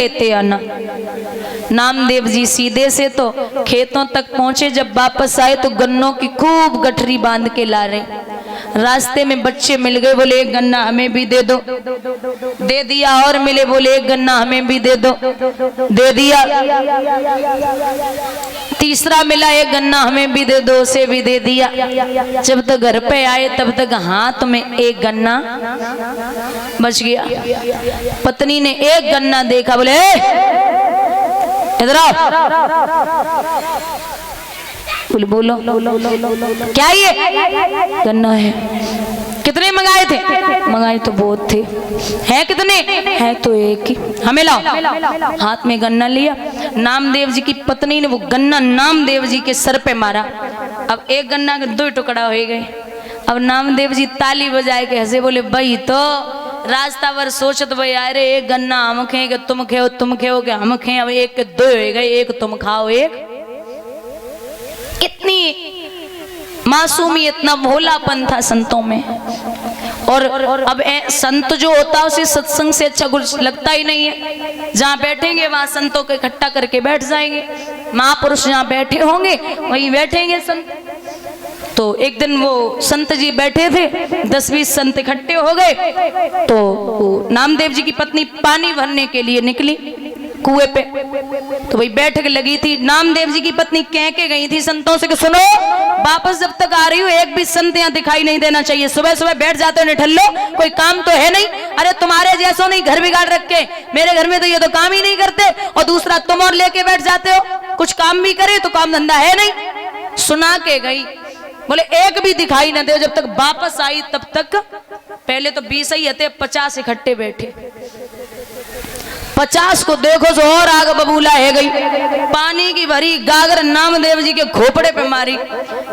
लेते आना। नामदेव जी सीधे से तो खेतों तक पहुंचे, जब वापस आए तो गन्नों की खूब गठरी बांध के ला रहे। रास्ते में बच्चे मिल गए, बोले एक गन्ना हमें भी दे दो, दे दिया। और मिले, बोले एक गन्ना हमें भी दे दो, दे दिया। तीसरा मिला, एक गन्ना हमें भी दे दो, उसे भी दे दिया। जब तक घर पे आए तब तक हाथ में एक गन्ना बच गया। पत्नी ने एक गन्ना देखा, बोले इधर आओ, बोलो क्या ये गन्ना है? कितने मंगाए थे? मंगाए तो बहुत थे। है कितने? है तो एक ही। हमें लाओ। हाथ में गन्ना लिया। नामदेव जी की पत्नी ने वो गन्ना नामदेव जी के सर पे मारा। अब एक गन्ना के दो टुकड़ा हो गए। अब नामदेव जी ताली बजाए के हंसे, बोले भाई तो रास्ता भर सोचत भाई अरे एक गन्ना हम खेगे, तुम खेओ, तुम खेओ के हम खे। अब एक के दो हो गए, एक तुम खाओ एक। इतनी मासूमी, इतना भोलापन था संतों में। और अब संत जो होता है उसे सत्संग से अच्छा कुछ लगता ही नहीं है। जहाँ बैठेंगे वहां संतों को इकट्ठा करके बैठ जाएंगे। महापुरुष जहाँ बैठे होंगे वहीं बैठेंगे संत। तो एक दिन वो संत जी बैठे थे, 10-20 संत इकट्ठे हो गए। तो नामदेव जी की पत्नी पानी भरने के लिए निकली कुएं पे। तो वही बैठक लगी थी। नामदेव जी की पत्नी कह के गई थी संतों से कि सुनो, वापस जब तक आ रही हो एक भी संत यहाँ दिखाई नहीं देना चाहिए। सुबह सुबह बैठ जाते हो निठल्लो, कोई काम तो है नहीं। अरे तुम्हारे जैसों नहीं घर बिगाड़ रखे, मेरे घर में तो ये तो काम ही नहीं करते। और दूसरा तुम और लेके बैठ जाते हो, कुछ काम भी करे तो काम धंधा है नहीं। सुना के गई, बोले एक भी दिखाई न दे। जब तक वापस आई तब तक पहले तो 20 ही थे, 50 इकट्ठे बैठे। 50 को देखो सो और आग बबूला है गई। पानी की भरी गागर नामदेव जी के खोपड़े पे मारी।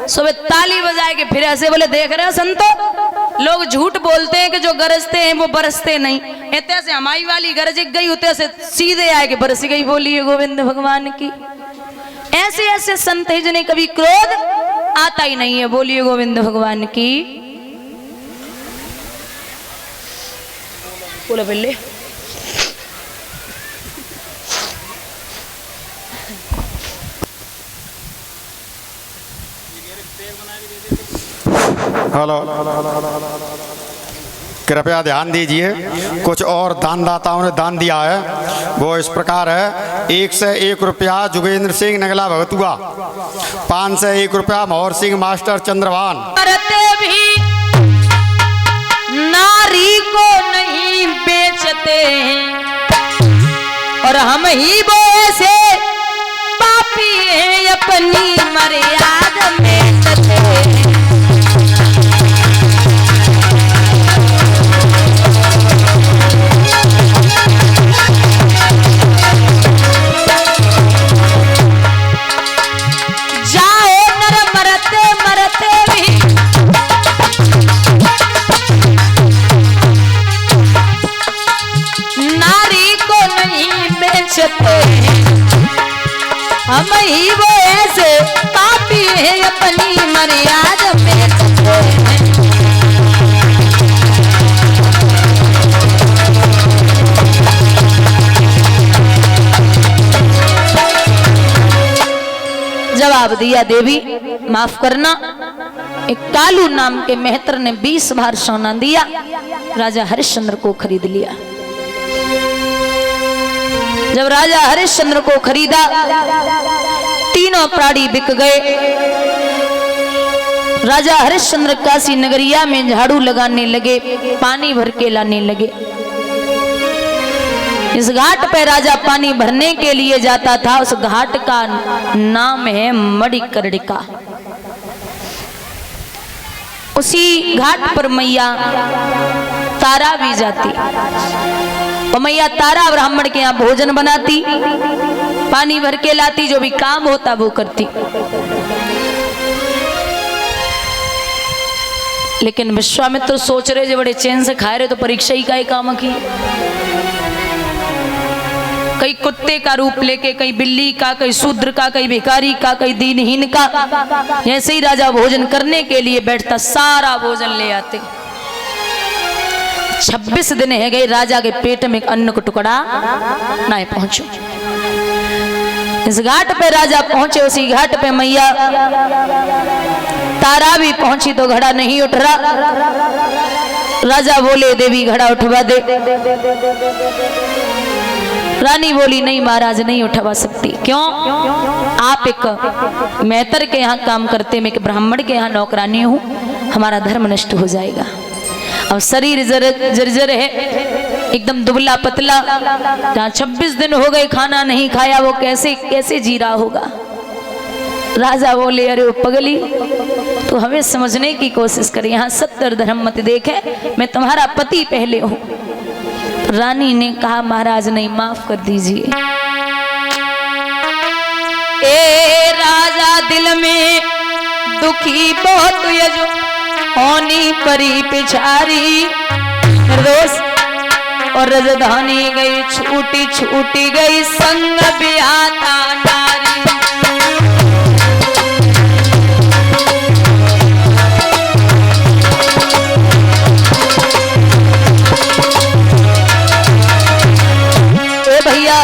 सुबह ताली बजाए के फिर ऐसे बोले, देख रहे हो संतो, लोग झूठ बोलते हैं कि जो गरजते हैं वो बरसते नहीं। इतने से हमारी वाली गरज गई, उतने से सीधे आए के बरस गई। बोलिए गोविंद भगवान की। ऐसे ऐसे संत हैं जिन्हें कभी क्रोध आता ही नहीं है। बोलिए गोविंद भगवान की। बोलो बिल्ले। हेलो, कृपया ध्यान दीजिए। कुछ और दानदाताओं ने दान दिया है, वो इस प्रकार है। 1 से 1 रुपया जोगेंद्र सिंह नगला भगतुआ, 5 से 1 रुपया मोहर सिंह मास्टर चंद्रभान। भी नारी को नहीं बेचते और हम ही वो ऐसे पापी हैं अपनी मर्यादा में चलते। हम ही वो ऐसे पापी हैं अपनी मर्यादा में चलते हैं। जवाब दिया, देवी माफ करना। एक कालू नाम के मेहतर ने 20 बार सोना दिया, राजा हरिश्चंद्र को खरीद लिया। जब राजा हरिश्चंद्र को खरीदा, तीनों प्राणी बिक गए। राजा हरिश्चंद्र काशी नगरिया में झाड़ू लगाने लगे, पानी भर के लाने लगे। इस घाट पे राजा पानी भरने के लिए जाता था। उस घाट का नाम है मणिकर्णिका। उसी घाट पर मैया तारा भी जाती। और मैया तारा ब्राह्मण के यहाँ भोजन बनाती, पानी भर के लाती, जो भी काम होता वो करती। लेकिन विश्वामित्र सोच रहे जो बड़े चैन से खा रहे तो परीक्षा ही का काम की। कई कुत्ते का रूप लेके, कई बिल्ली का, कई शूद्र का, कई भिखारी का, कई दीनहीन का, ऐसे ही राजा भोजन करने के लिए बैठता, सारा भोजन ले आते। 26 दिन है गए राजा के पेट में अन्न को टुकड़ा ना पहुंचो। इस घाट पे राजा पहुंचे, उसी घाट पे मैया तारा भी पहुंची तो घड़ा नहीं उठ रहा। राजा बोले देवी घड़ा उठवा दे। रानी बोली नहीं महाराज नहीं उठवा सकती। क्यों? आप एक मेहतर के यहाँ काम करते, मैं एक ब्राह्मण के यहाँ नौकरानी हूँ, हमारा धर्म नष्ट हो जाएगा। अब शरीर जर्जर है, एकदम दुबला पतला, जहाँ 26 दिन हो गए खाना नहीं खाया, वो कैसे कैसे जी रहा होगा। राजा बोले अरे वो पगली, तो हमें समझने की कोशिश कर, यहाँ सत्य और धर्म मत देखे, मैं तुम्हारा पति पहले हूँ। रानी ने कहा महाराज नहीं, माफ कर दीजिए। ए राजा दिल में दुखी बहुत यजो होनी परी पिछारी, निर्दोष और राजधानी गई छूटी छूटी गई संग बियाता नारी। भैया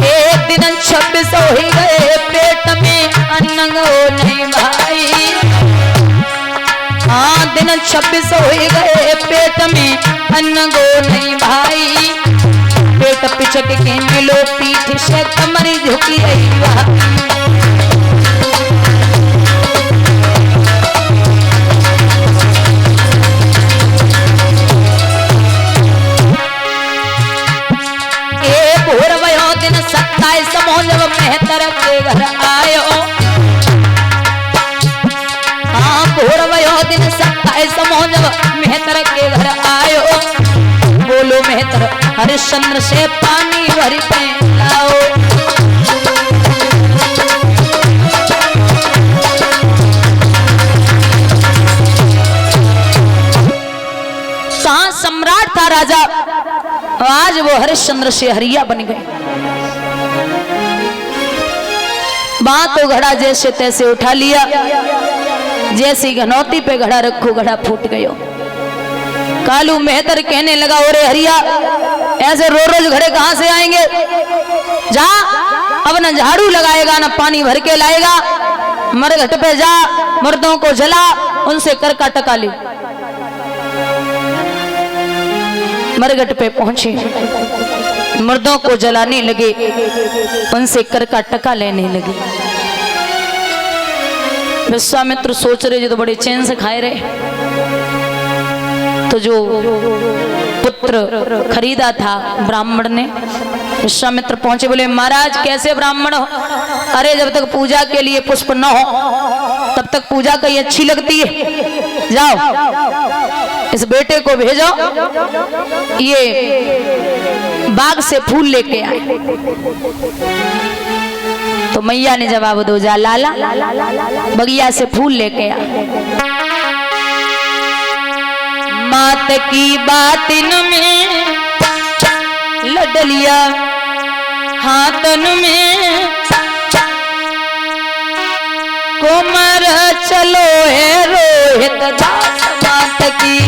एक दिन 26 हो ही गए, पेट में अन्न हो नहीं भाई। हाँ दिन 26 हो ही गए, पेट में अन्न गो नहीं भाई। पेट पिचक के मिलो पीठ से कमर झुकी रही। दिन 27 जब मेहतर के घर आयो, हाँ भोर भयो दिन 27 जब मेहतर के घर आयो। बोलो मेहतर हरिश्चंद्र से पानी भर के लाओ। कहाँ सम्राट था राजा, आज वो हरिश्चंद्र से हरिया बन गए। बात तो घड़ा जैसे तैसे उठा लिया, जैसी घनौती पे घड़ा रखो घड़ा फूट गयो। कालू मेहतर कहने लगा ओरे हरिया, ऐसे रोज घड़े कहां से आएंगे? जा अब न झाड़ू लगाएगा न पानी भर के लाएगा, मरघट पे जा, मर्दों को जला, उनसे कर का टका ले। मरघट पे पहुंचे, मर्दों को जलाने लगे, उनसे कर का टका लेने लगे। विश्वामित्र सोच रहे जो तो बड़े चैन से खाए रहे। तो जो पुत्र खरीदा था ब्राह्मण ने, विश्वामित्र पहुंचे, बोले महाराज कैसे ब्राह्मण हो? अरे जब तक पूजा के लिए पुष्प न हो तब तक पूजा कहीं अच्छी लगती है। जाओ इस बेटे को भेजो, ये बाग से फूल लेके आए। तो मैया ने जवाब दो, जा लाला बगिया से फूल लेके आ। मात की बातिन में लडलिया हाथन में, कोमर चलो है रोहित दास मात की।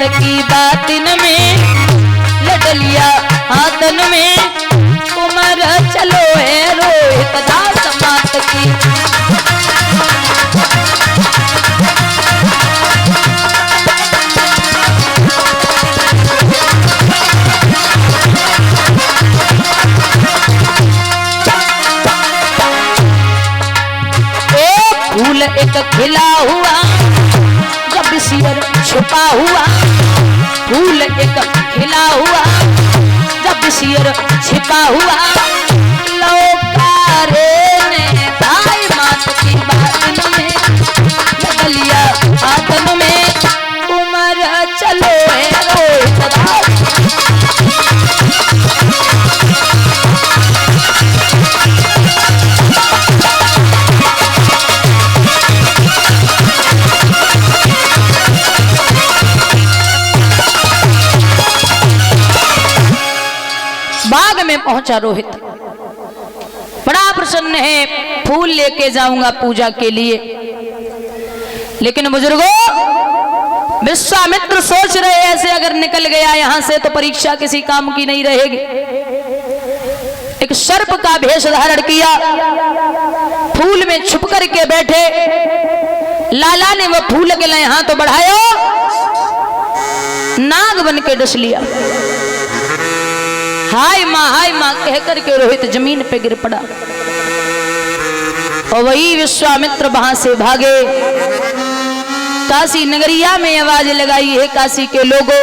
की बातिन में लडलिया हाथन में, उमर चलो है रोहित दास मात की। एक फूल एक खिला हुआ जब सिर छुपा हुआ, फूल एक खिला हुआ जब सिर छिपा हुआ। लौकारे ने दाई मात की बातन में लडलिया हाथन में, उमर चलो है रोहित दास। बाग में पहुंचा रोहित, बड़ा प्रसन्न है, फूल लेके जाऊंगा पूजा के लिए। लेकिन बुजुर्गों, विश्वामित्र सोच रहे ऐसे अगर निकल गया यहां से तो परीक्षा किसी काम की नहीं रहेगी। एक सर्प का भेष धारण किया, फूल में छुप करके बैठे। लाला ने वो फूल के लिए हाथ तो बढ़ाया, नाग बन के डस लिया। हाय माँ कह करके रोहित जमीन पे गिर पड़ा। और वही विश्वामित्र वहां से भागे। काशी नगरिया में आवाज लगाई है काशी के लोगों,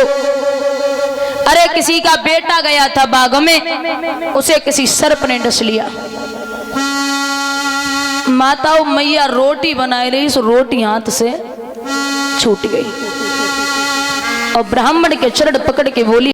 अरे किसी का बेटा गया था बाग में, उसे किसी सर्प ने डस लिया। माताओं मैया रोटी बनाए रही, सो रोटी हाथ से छूट गई और ब्राह्मण के चरण पकड़ के बोली,